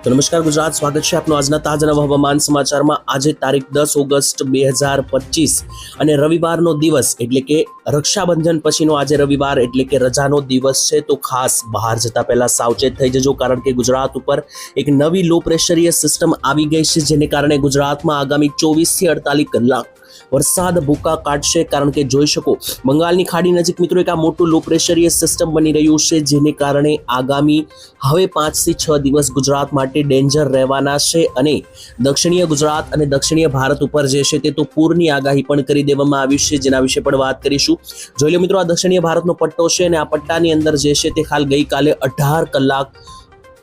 તો નમસ્કાર ગુજરાત, સ્વાગત છે આપનું આજના તાજા નવા હવામાન સમાચારમાં। આજે તારીખ 10 ઓગસ્ટ 2025 અને રવિવારનો દિવસ એટલે કે રક્ષાબંધન પછીનો આજે રવિવાર એટલે કે રજાનો દિવસ છે। તો ખાસ બહાર જતા પહેલા સાવચેત થઈ જજો, કારણ કે ગુજરાત ઉપર એક નવી લો પ્રેશરીય સિસ્ટમ આવી ગઈ છે, જેને કારણે ગુજરાતમાં આગામી 24 થી 48 કલાક વરસાદ ભૂકા કાઢશે। કારણ કે જોઈ શકો બંગાળની ખાડી નજીક મિત્રો એક આ મોટું લો પ્રેશરીય સિસ્ટમ બની રહ્યું છે, જેને કારણે આગામી હવે 5 થી 6 દિવસ ગુજરાત માટે ડેન્જર રહેવાના છે અને દક્ષિણીય ગુજરાત અને દક્ષિણીય ભારત ઉપર જે છે તે તો પૂરની આગાહી પણ કરી દેવામાં આવી છે, જેના વિશે પણ વાત કરીશું। જોઈ લો મિત્રો, આ દક્ષિણીય ભારતનો પટ્ટો છે અને આ પટ્ટાની અંદર જે છે તે હાલ ગઈકાલે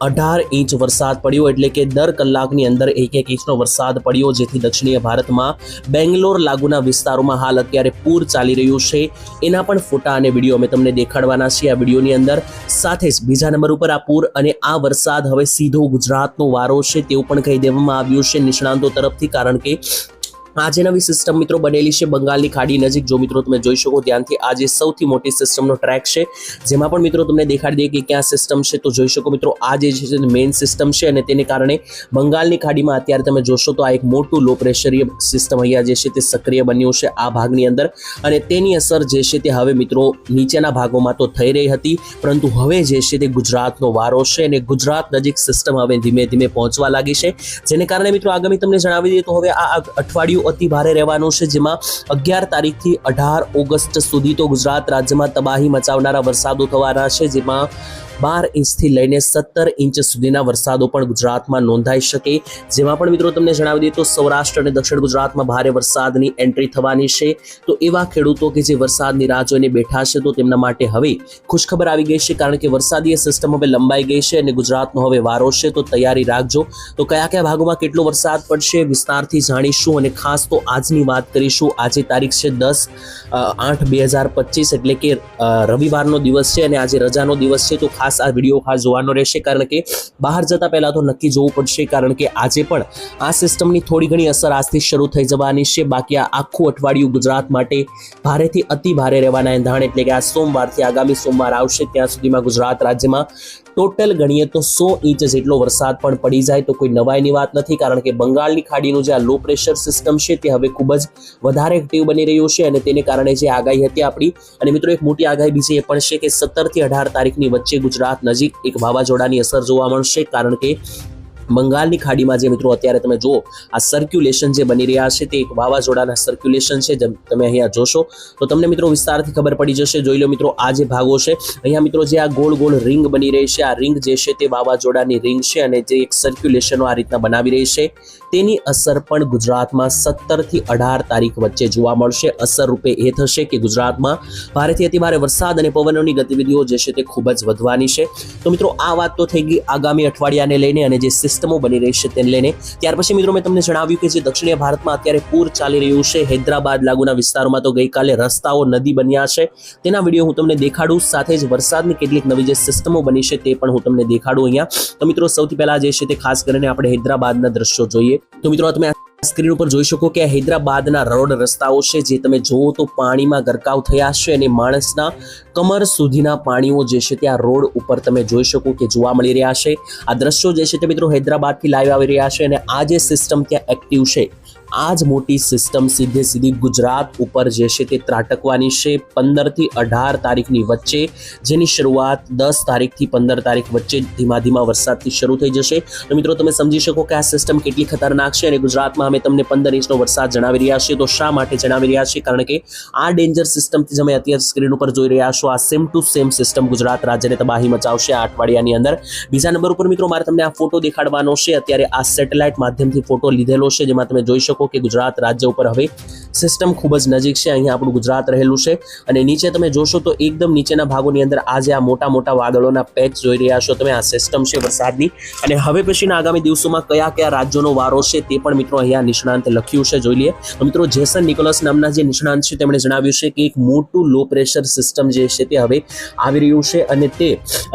18 ઇંચ વરસાદ પડ્યો, એટલે કે દર કલાકની અંદર 1 ઇંચનો વરસાદ પડ્યો, જેથી દક્ષિણીય ભારતમાં બેંગ્લોર લાગુના વિસ્તારોમાં હાલ અત્યારે પૂર ચાલી રહ્યું છે। એના પણ ફોટા અને વિડીયો અમે તમને દેખાડવાના છીએ આ વિડીયોની અંદર। સાથે જ બીજા નંબર ઉપર આ પૂર અને આ વરસાદ હવે સીધો ગુજરાતનો વારો છે તેવું પણ કહી દેવામાં આવ્યું છે નિષ્ણાંતો તરફથી, કારણ કે આજે નવી સિસ્ટમ મિત્રો બનેલી છે બંગાળની ખાડી નજીક। જો મિત્રો તમે જોઈ શકો ધ્યાનથી, આજે સૌથી મોટી સિસ્ટમનો ટ્રેક છે, જેમાં પણ મિત્રો તમને દેખાડી દઈએ કે ક્યાં સિસ્ટમ છે। તો જોઈ શકો મિત્રો, આ જે છે મેઇન સિસ્ટમ છે અને તેને કારણે બંગાળની ખાડીમાં અત્યારે તમે જોશો તો આ એક મોટું લો પ્રેશરીય સિસ્ટમ અહીંયા જે છે તે સક્રિય બન્યું છે આ ભાગની અંદર, અને તેની અસર જે છે તે હવે મિત્રો નીચેના ભાગોમાં તો થઈ રહી હતી, પરંતુ હવે જે છે તે ગુજરાતનો વારો છે અને ગુજરાત નજીક સિસ્ટમ હવે ધીમે ધીમે પહોંચવા લાગી છે, જેને કારણે મિત્રો આગામી તમને જણાવી દઈએ તો હવે આ અઠવાડિયું અતિ ભારે રહેવાનું છે, જેમાં 11 તારીખથી 18 ઓગસ્ટ સુધી તો ગુજરાત રાજ્યમાં તબાહી મચાવનારા વરસાદો થવાના છે, જેમાં 12 ઇંચથી લઈને 17 ઇંચ સુધીના વરસાદો પણ ગુજરાતમાં નોંધાઈ શકે। જેમાં પણ મિત્રો તમને જણાવી દઈએ તો સૌરાષ્ટ્ર અને દક્ષિણ ગુજરાતમાં ભારે વરસાદની એન્ટ્રી થવાની છે। તો એવા ખેડૂતો કે જે વરસાદની રાહ જોઈને બેઠા છે, તો તેમના માટે હવે ખુશખબર આવી ગઈ છે, કારણ કે વરસાદીય સિસ્ટમ હવે લંબાઈ ગઈ છે અને ગુજરાતનો હવે વારો છે, તો તૈયારી રાખજો। તો કયા કયા ભાગોમાં કેટલો વરસાદ પડશે વિસ્તારથી જાણીશું, અને ખાસ તો આજની વાત કરીશું। આજે તારીખ છે 10/8/2025 એટલે કે રવિવારનો દિવસ છે અને આજે રજાનો દિવસ છે। તો ખાસ આ વિડીયો ખાસ જોવાનો રહેશે, કારણ કે બહાર જતા પહેલા તો નક્કી જોવું પડશે, કારણ કે આજે પણ આ સિસ્ટમની થોડી ઘણી અસર આજથી શરૂ થઈ જવાની છે। બાકી આ આખું અઠવાડિયું ગુજરાત માટે ભારેથી અતિ ભારે રહેવાના એંધાણ, એટલે કે આ સોમવારથી આગામી સોમવાર આવશે ત્યાં સુધીમાં ગુજરાત રાજ્યમાં ટોટલ ગણીએ તો 100 ઇંચ જેટલો વરસાદ પણ પડી જાય તો કોઈ નવાઈની વાત નથી, કારણ કે બંગાળની ખાડીનું જે આ લો પ્રેશર સિસ્ટમ છે તે હવે ખૂબ જ વધારે એક્ટિવ બની રહ્યું છે, અને તેને કારણે જે આગાહી હતી આપણી, અને મિત્રો એક મોટી આગાહી બીજી એ પણ છે કે 17 થી 18 તારીખની વચ્ચે ગુજરાત નજીક એક વાવાઝોડાની અસર જોવા મળશે, કારણ કે બંગાળની ખાડીમાં જે મિત્રો અત્યારે તમે જુઓ આ સર્ક્યુલેશન જે બની રહ્યા છે તે એક વાવાઝોડાના સર્ક્યુલેશન છે, જેમ તમે અહીંયા જોશો તો તમને મિત્રો વિસ્તારથી ખબર પડી જશે। જોઈ લો મિત્રો, આ જે ભાગો છે અહીંયા મિત્રો જે આ ગોળ ગોળ રિંગ બની રહી છે, આ રિંગ જે છે તે વાવાઝોડાની રિંગ છે, અને જે એક સર્ક્યુલેશનો આ રીતના બનાવી રહી છે, તેની અસર પણ ગુજરાતમાં 17 થી 18 તારીખ વચ્ચે જોવા મળશે। અસર રૂપે એ થશે કે ગુજરાતમાં ભારેથી અતિ ભારે વરસાદ અને પવનોની ગતિવિધિઓ જે છે તે ખૂબ જ વધવાની છે। તો મિત્રો આ વાત તો થઈ ગઈ આગામી અઠવાડિયાને લઈને અને જે સિસ્ટમો બની રહી છે તેને લઈને। ત્યાર પછી મિત્રો મેં તમને જણાવ્યું કે જે દક્ષિણીય ભારતમાં અત્યારે પૂર ચાલી રહ્યું છે, હૈદરાબાદ લાગુના વિસ્તારોમાં તો ગઈકાલે રસ્તાઓ નદી બન્યા છે, તેના વિડીયો હું તમને દેખાડું। સાથે જ વરસાદની કેટલીક નવી જે સિસ્ટમો બની છે તે પણ હું તમને દેખાડું અહીંયા। તો મિત્રો સૌથી પહેલા જે છે તે ખાસ કરીને આપણે હૈદરાબાદના દ્રશ્યો જોઈએ। તો મિત્રો તમે સ્ક્રીન ઉપર જોઈ શકો કે હૈદરાબાદના રોડ રસ્તાઓ છે જે તમે જોવો તો પાણીમાં ગરકાવ થયા છે, અને માણસના કમર સુધીના પાણીઓ જે છે તે આ રોડ ઉપર તમે જોઈ શકો કે જોવા મળી રહ્યા છે। આ દ્રશ્યો જે છે તે મિત્રો હૈદરાબાદથી લાઈવ આવી રહ્યા છે, અને આ જે સિસ્ટમ ત્યાં એક્ટિવ છે, આ જ મોટી સિસ્ટમ સીધી ગુજરાત ઉપર જે છે તે ત્રાટકવાની છે 15 થી 18 તારીખની વચ્ચે, જેની શરૂઆત 10 તારીખથી 15 તારીખ વચ્ચે ધીમા ધીમા વરસાદથી શરૂ થઈ જશે। તો મિત્રો તમે સમજી શકો કે આ સિસ્ટમ કેટલી ખતરનાક છે, અને ગુજરાતમાં અમે તમને 15 ઇંચનો વરસાદ જણાવી રહ્યા છીએ। તો શા માટે જણાવી રહ્યા છીએ? કારણ કે આ ડેન્જર સિસ્ટમથી તમે અત્યારે સ્ક્રીન ઉપર જોઈ રહ્યા છો, આ same to same system Gujarat રાજ્યને તબાહી મચાવશે આ અઠવાડિયાની અંદર। બીજા નંબર ઉપર મિત્રો મારે તમને આ ફોટો દેખાડવાનો છે, અત્યારે આ સેટેલાઇટ માધ્યમથી ફોટો લીધેલો છે, જેમાં તમે જોઈ શકો કે ગુજરાત રાજ્ય ઉપર હવે સિસ્ટમ ખૂબ જ નજીક છે, અહીંયા આપણું ગુજરાત રહેલું છે, અને નીચે તમે જોશો તો એકદમ નીચેના ભાગોની અંદર આજે આ મોટા મોટા વાદળોના પેચ જોઈ રહ્યા છો તમે, આ સિસ્ટમ છે વરસાદની। અને હવે પછીના આગામી દિવસોમાં કયા કયા રાજ્યોનો વારો છે તે પણ મિત્રો અહીંયા નિષ્ણાંતે લખ્યું છે, જોઈ લઈએ। તો મિત્રો જેસન નિકોલસ નામના જે નિષ્ણાંત છે તેમણે જણાવ્યું છે કે એક મોટું લો પ્રેશર સિસ્ટમ જે છે તે હવે આવી રહ્યું છે, અને તે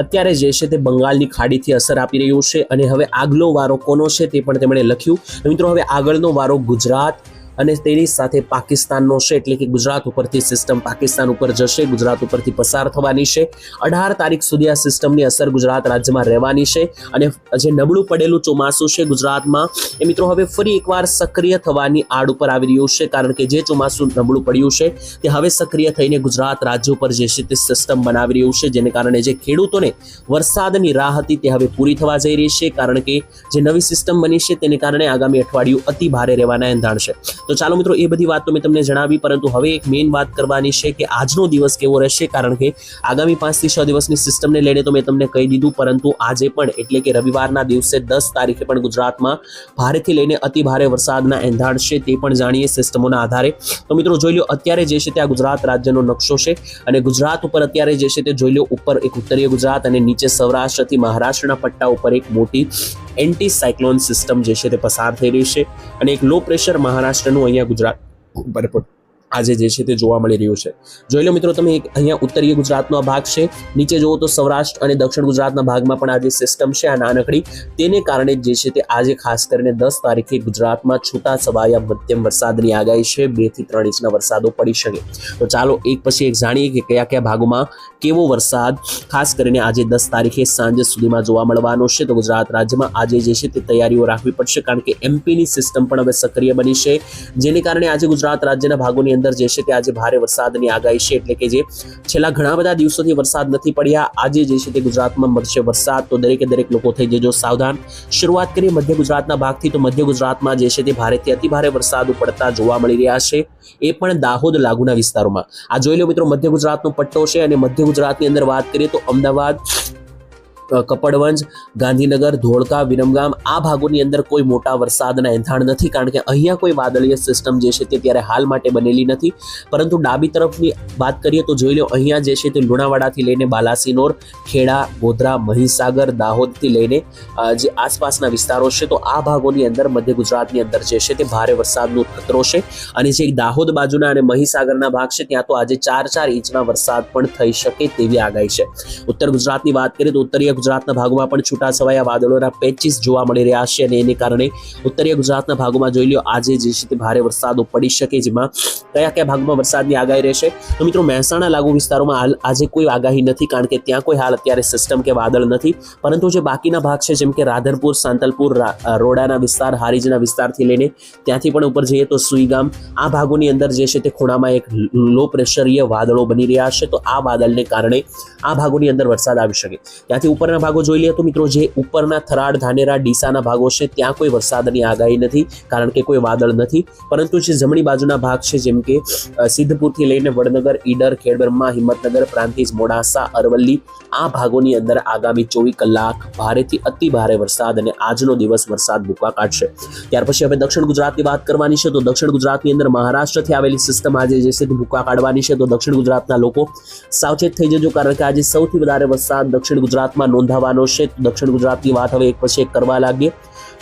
અત્યારે જે છે તે બંગાળની ખાડીથી અસર આપી રહ્યું છે, અને હવે આગલો વારો કોનો છે તે પણ તેમણે લખ્યું। મિત્રો હવે આગળનો વારો ગુજરાત, અને તેની સાથે પાકિસ્તાનનો છે, એટલે કે ગુજરાત ઉપરથી સિસ્ટમ પાકિસ્તાન ઉપર જશે, ગુજરાત ઉપરથી પસાર થવાની છે. 18 તારીખ સુધી આ સિસ્ટમની અસર ગુજરાત રાજ્યમાં રહેવાની છે અને જે નબળું પડેલું ચોમાસું છે ગુજરાતમાં એ મિત્રો હવે ફરી એકવાર સક્રિય થવાની આડ ઉપર આવી રહ્યું છે, કારણ કે જે ચોમાસું નબળું પડ્યું છે તે હવે સક્રિય થઈને ગુજરાત રાજ્ય ઉપર જે છે તે સિસ્ટમ બનાવી રહ્યું છે, જેને કારણે જે ખેડૂતોને વરસાદની રાહ હતી તે હવે પૂરી થવા જઈ રહી છે, કારણ કે જે નવી સિસ્ટમ બની છે તેને કારણે આગામી અઠવાડિયું અતિ ભારે રહેવાના એંધાણ છે. તો ચાલો મિત્રો, એ બધી વાત તો મેં તમને જણાવી, પરંતુ હવે એક મેઇન વાત કરવાની છે કે આજનો દિવસ કેવો રહેશે, કારણ કે આગામી 5 થી 6 દિવસની સિસ્ટમને લઈને તો મેં તમને કહી દીધું, પરંતુ આજે પણ એટલે કે રવિવારના દિવસે 10 તારીખે પણ ગુજરાતમાં ભારેથી લઈને અતિ ભારે વરસાદના એંધાણ છે, તે પણ જાણીએ સિસ્ટમોના આધારે. તો મિત્રો જોઈ લો, અત્યારે જે છે તે આ ગુજરાત રાજ્યનો નકશો છે અને ગુજરાત ઉપર અત્યારે જે છે તે જોઈ લો, ઉપર એક ઉત્તરીય ગુજરાત અને નીચે સૌરાષ્ટ્રથી મહારાષ્ટ્રના પટ્ટા ઉપર એક મોટી એન્ટી સાયક્લોન સિસ્ટમ જે છે તે પસાર થઈ રહી છે અને એક લો પ્રેશર મહારાષ્ટ્રનું અહીંયા ગુજરાત ઉપર પણ આજે જે છે તે જોવા મળી રહ્યું છે. જોઈ લો મિત્રો, તમે અહીંયા ઉત્તરીય ગુજરાતનો આ ભાગ છે, નીચે જુઓ તો સૌરાષ્ટ્ર અને દક્ષિણ ગુજરાતના ભાગમાં પણ આ જે સિસ્ટમ છે આ નાનકડી, તેને કારણે જે છે તે આજે ખાસ કરીને 10 તારીખે ગુજરાતમાં છૂટા છવાયા મધ્યમ વરસાદની આગાહી છે. 2 થી 3 ઇંચના વરસાદો પડી શકે. તો ચાલો એક પછી એક જાણીએ કે કયા કયા ભાગોમાં કેવો વરસાદ ખાસ કરીને આજે 10 તારીખે સાંજ સુધીમાં જોવા મળવાનો છે. તો ગુજરાત રાજ્યમાં આજે જે છે તે તૈયારીઓ રાખવી પડશે, કારણ કે એમપીની સિસ્ટમ પણ હવે સક્રિય બની છે, જેને કારણે આજે ગુજરાત રાજ્યના ભાગોની અંદર જે છે તે આજે ભારે વરસાદની આગાહી છે, એટલે કે જે છેલ્લા ઘણા બધા દિવસોથી વરસાદ નથી પડ્યા, આજે જે છે તે ગુજરાતમાં મળશે વરસાદ. તો દરેક લોકો થઈ જજો સાવધાન. શરૂઆત કરીએ મધ્ય ગુજરાતના ભાગથી. તો મધ્ય ગુજરાતમાં જે છે તે ભારેથી અતિ ભારે વરસાદ પડતા જોવા મળી રહ્યા છે, એ પણ દાહોદ લાગુના વિસ્તારોમાં. આ જોઈ લો મિત્રો, મધ્ય ગુજરાતનો પટ્ટો છે અને મધ્ય ગુજરાતની અંદર વાત કરીએ તો અમદાવાદ, કપડવંજ, ગાંધીનગર, ધોળકા, વિરમગામ આ ભાગોની અંદર કોઈ મોટા વરસાદના એંધાણ નથી, કારણ કે અહીંયા કોઈ વાદળીય સિસ્ટમ જે છે તે ત્યારે હાલ માટે બનેલી નથી. પરંતુ ડાબી તરફની વાત કરીએ તો જોઈ લો, અહીંયા જે છે તે લુણાવાડાથી લઈને બાલાસિનોર, ખેડા, ગોધરા, મહીસાગર, દાહોદથી લઈને જે આસપાસના વિસ્તારો છે, તો આ ભાગોની અંદર મધ્ય ગુજરાતની અંદર જે છે તે ભારે વરસાદનો ખતરો છે. અને જે દાહોદ બાજુના અને મહીસાગરના ભાગ છે ત્યાં તો આજે 4 ઇંચના વરસાદ પણ થઈ શકે તેવી આગાહી છે. ઉત્તર ગુજરાતની વાત કરીએ તો ઉત્તરીય ગુજરાતના ભાગોમાં પણ છૂટાછવાયા વાદળોના પેચીસ જોવા મળી રહ્યા છે અને એને કારણે ઉત્તરીય ગુજરાતના ભાગોમાં જોઈ લો આજે જે છે તે ભારે વરસાદો પડી શકે. જેમાં કયા ભાગમાં વરસાદની આગાહી રહેશે? તો મિત્રો, મહેસાણા લાગુ વિસ્તારોમાં હાલ આજે કોઈ આગાહી નથી, કારણ કે ત્યાં કોઈ હાલ અત્યારે સિસ્ટમ કે વાદળ નથી. પરંતુ જે બાકીના ભાગ છે, જેમ કે રાધનપુર, સાંતલપુર, રોડાના વિસ્તાર, હારીજના વિસ્તારથી લઈને ત્યાંથી પણ ઉપર જઈએ તો સુઈગામ, આ ભાગોની અંદર જે છે તે ખૂણામાં એક લો પ્રેશરીય વાદળો બની રહ્યા છે. તો આ વાદળને કારણે આ ભાગોની અંદર વરસાદ આવી શકે. ત્યાંથી ઉપરના ભાગો જોઈ લઈએ તો મિત્રો, જે ઉપરના થરાદ, ધાનેરા, ડીસાના ભાગો છે ત્યાં કોઈ વરસાદની આગાહી નથી, કારણ કે કોઈ વાદળ નથી. પરંતુ જે જમણી બાજુના ભાગ છે, જેમ કે સિદ્ધપુરથી લઈને વડનગર, ઈડર, ખેડબ્રહ્મા, હિંમતનગર, પ્રાંતિજ, મોડાસા, અરવલ્લી આ ભાગોની અંદર આગામી 24 કલાક ભારેથી અતિ ભારે વરસાદ અને આજનો દિવસ વરસાદ ભૂકા કાઢશે. ત્યાર પછી હવે દક્ષિણ ગુજરાતની વાત કરવાની છે. તો દક્ષિણ ગુજરાતની અંદર મહારાષ્ટ્રથી આવેલી સિસ્ટમ આજે જે છે તે ભૂકા કાઢવાની છે. તો દક્ષિણ ગુજરાતના લોકો સાવચેત થઈ જજો, કારણ કે આજે સૌથી વધારે વરસાદ દક્ષિણ ગુજરાતમાં નોંધાવાનો છે. દક્ષિણ ગુજરાતની વાત હવે એક પછી એક કરવા લાગીએ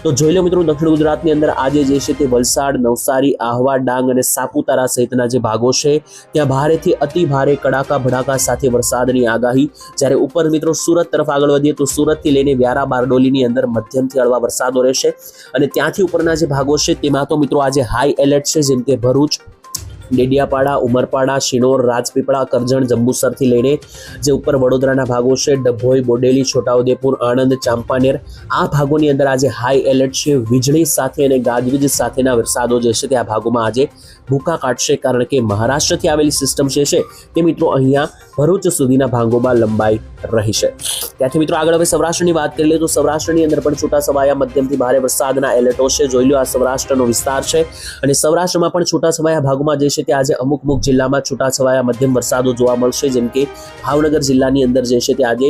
તો જોઈ લો મિત્રો, દક્ષિણ ગુજરાતની અંદર આજે જે છે તે વલસાડ, નવસારી, આહવા, ડાંગ અને સાપુતારા સહિતના જે ભાગો છે ત્યાં ભારેથી અતિ ભારે કડાકા ભડાકા સાથે વરસાદની આગાહી. જ્યારે ઉપર મિત્રો સુરત તરફ આગળ વધીએ તો સુરતથી લઈને વ્યારા, બારડોલીની અંદર મધ્યમથી હળવા વરસાદો રહેશે. અને ત્યાંથી ઉપરના જે ભાગો છે તેમાં તો મિત્રો આજે હાઈ એલર્ટ છે, જેમ કે ભરૂચ, ડેડિયાપાડા, ઉમરપાડા, શિનોર, રાજપીપળા, કરજણ, જંબુસરથી લઈને જે ઉપર વડોદરાના ભાગો છે, ડભોઈ, બોડેલી, છોટાઉદેપુર, આણંદ, ચાંપાનેર આ ભાગોની અંદર આજે હાઈ એલર્ટ છે. વીજળી સાથે અને ગાજવીજ સાથેના વરસાદો જે છે તે આ ભાગોમાં આજે ભૂકા કાઢશે, કારણ કે મહારાષ્ટ્રથી આવેલી સિસ્ટમ જે છે તે મિત્રો અહીંયા ભરૂચ સુધીના ભાગોમાં લંબાઈ રહી છે. ત્યાંથી મિત્રો આગળ હવે સૌરાષ્ટ્રની વાત કરી લઈએ તો સૌરાષ્ટ્રની અંદર પણ છૂટાછવાયા મધ્યમથી ભારે વરસાદના એલર્ટો છે. જોઈ લો, આ સૌરાષ્ટ્રનો વિસ્તાર છે અને સૌરાષ્ટ્રમાં પણ છૂટાછવાયા ભાગોમાં જે છે તે આજે અમુક જિલ્લામાં છૂટાછવાયા મધ્યમ વરસાદો જોવા મળશે. જેમ કે ભાવનગર જિલ્લાની અંદર જે છે તે આજે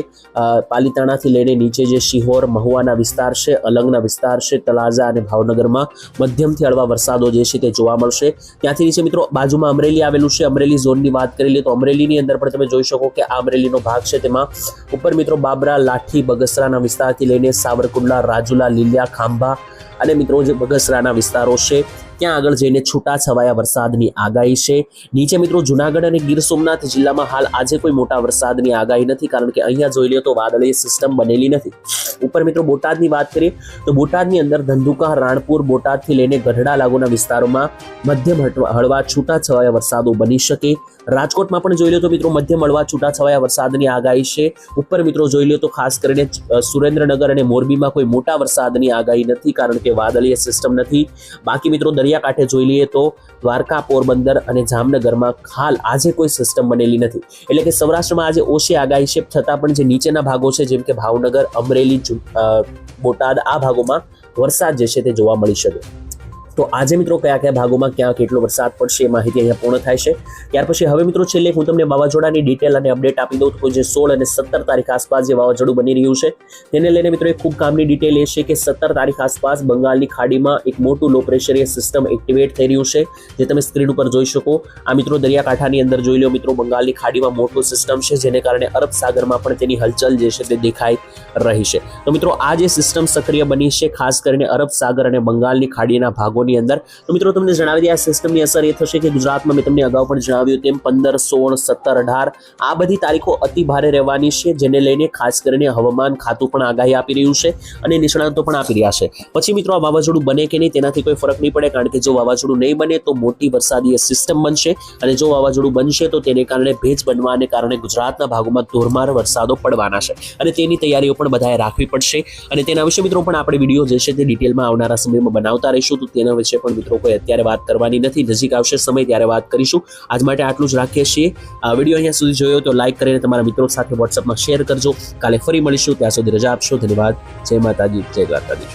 પાલીતાણાથી લઈને નીચે જે શિહોર, મહુવાના વિસ્તાર છે, અલંગના વિસ્તાર છે, તળાજા અને ભાવનગરમાં મધ્યમથી હળવા વરસાદો જે છે તે જોવા મળશે. ત્યાંથી નીચે મિત્રો બાજુમાં અમરેલી આવેલું છે. અમરેલી ઝોનની વાત કરી લઈએ તો અમરેલીની અંદર પણ તમે જોઈ શકો કે આ અમરેલીનો ભાગ છે, તેમાં ઉપર મિત્રો બાબરા, લાઠી, બગસરાના વિસ્તારથી લઈને સાવરકુંડલા, રાજુલા, લીલિયા, ખાંભા અને મિત્રો જે બગસરાના વિસ્તારો છે ત્યાં આગળ જઈને છૂટાછવાયા વરસાદની આગાહી છે. નીચે મિત્રો જુનાગઢ અને ગીર સોમનાથ જિલ્લામાં હાલ આજે કોઈ મોટા વરસાદની આગાહી નથી, કારણ કે અહીંયા જોઈ લો તો વાદળીય સિસ્ટમ બનેલી નથી. ઉપર મિત્રો બોટાદની વાત કરીએ તો બોટાદની અંદર ધંધુકા, રાણપુર, બોટાદથી લઈને ગઢડા લાગુના વિસ્તારોમાં મધ્યમ હળવા છૂટાછવાયા વરસાદો બની શકે. રાજકોટમાં પણ જોઈ લો તો મિત્રો મધ્યમ હળવા છૂટાછવાયા વરસાદની આગાહી છે. ઉપર મિત્રો જોઈ લો તો ખાસ કરીને સુરેન્દ્રનગર અને મોરબીમાં કોઈ મોટા વરસાદની આગાહી નથી, કારણ કે વાદળીય સિસ્ટમ નથી. બાકી મિત્રો દરિયાકાંઠે જોઈ લઈએ તો દ્વારકા, પોરબંદર અને જામનગરમાં હાલ આજે કોઈ સિસ્ટમ બનેલી નથી. એટલે કે સૌરાષ્ટ્રમાં આજે ઓછી આગાહી છે, છતાં પણ જે નીચેના ભાગો છે જેમ કે ભાવનગર, અમરેલી, બોટાદ, આ ભાગોમાં વરસાદ જે છે તે જોવા મળી શકે. તો આજે મિત્રો કયા કયા ભાગોમાં ક્યાં કેટલો વરસાદ પડશે એ માહિતી અહીંયા પૂર્ણ થાય છે. ત્યાર પછી હવે મિત્રો છેલ્લે હું તમને વાવાઝોડાની ડિટેલ અને અપડેટ આપી દઉં તો જે 16 અને 17 તારીખ આસપાસ જે વાવાઝોડું બની રહ્યું છે તેને લઈને મિત્રો એક ખૂબ કામની ડિટેલ એ છે કે 17 તારીખ આસપાસ બંગાળની ખાડીમાં એક મોટું લો પ્રેશરીય સિસ્ટમ એક્ટિવેટ થઈ રહ્યું છે, જે તમે સ્ક્રીન ઉપર જોઈ શકો. આ મિત્રો દરિયાકાંઠાની અંદર જોઈ લો મિત્રો બંગાળની ખાડીમાં મોટું સિસ્ટમ છે, જેને કારણે અરબ સાગરમાં પણ તેની હલચલ જે છે તે દેખાઈ રહી છે. તો મિત્રો આ જે સિસ્ટમ સક્રિય બની છે ખાસ કરીને અરબ સાગર અને બંગાળની ખાડીના ભાગોની અંદર, તો મિત્રો તમને જણાવી દઈએ આ સિસ્ટમની અસર એ થશે કે ગુજરાતમાં મેં તમને અગાઉ પણ જણાવ્યું તેમ 15, 16, 17, 18 આ બધી તારીખો અતિ ભારે રહેવાની છે, જેને લઈને ખાસ કરીને હવામાન ખાતું પણ આગાહી આપી રહ્યું છે અને નિષ્ણાતો પણ આપી રહ્યા છે. પછી મિત્રો આ વાવાઝોડું બને કે નહીં તેનાથી કોઈ ફરક નહીં પડે, કારણ કે જો વાવાઝોડું નહીં બને તો મોટી વરસાદી સિસ્ટમ બનશે, અને જો વાવાઝોડું બનશે તો તેને કારણે ભેજ બનવાને કારણે ગુજરાતના ભાગોમાં ધોધમાર વરસાદો પડવાના છે, અને તેની તૈયારીઓ પણ બધાએ રાખવી પડશે. અને તેના વિશે મિત્રો પણ આપણે વિડીયો જે છે તે ડિટેલમાં આવનારા સમયમાં બનાવતા રહીશું. તો તેના વિશે પણ મિત્રો કોઈ અત્યારે વાત કરવાની નથી, નજીક આવશે સમય ત્યારે વાત કરીશું. આજ માટે આટલું જ રાખીએ છીએ. આ વિડીયો અહીંયા સુધી જોયો તો લાઈક કરીને તમારા મિત્રો સાથે વોટ્સઅપમાં શેર કરજો. કાલે ફરી મળીશું, ત્યાં સુધી રજા આપશો. ધન્યવાદ. જય માતાજી, જય દ્વારકાધીશ.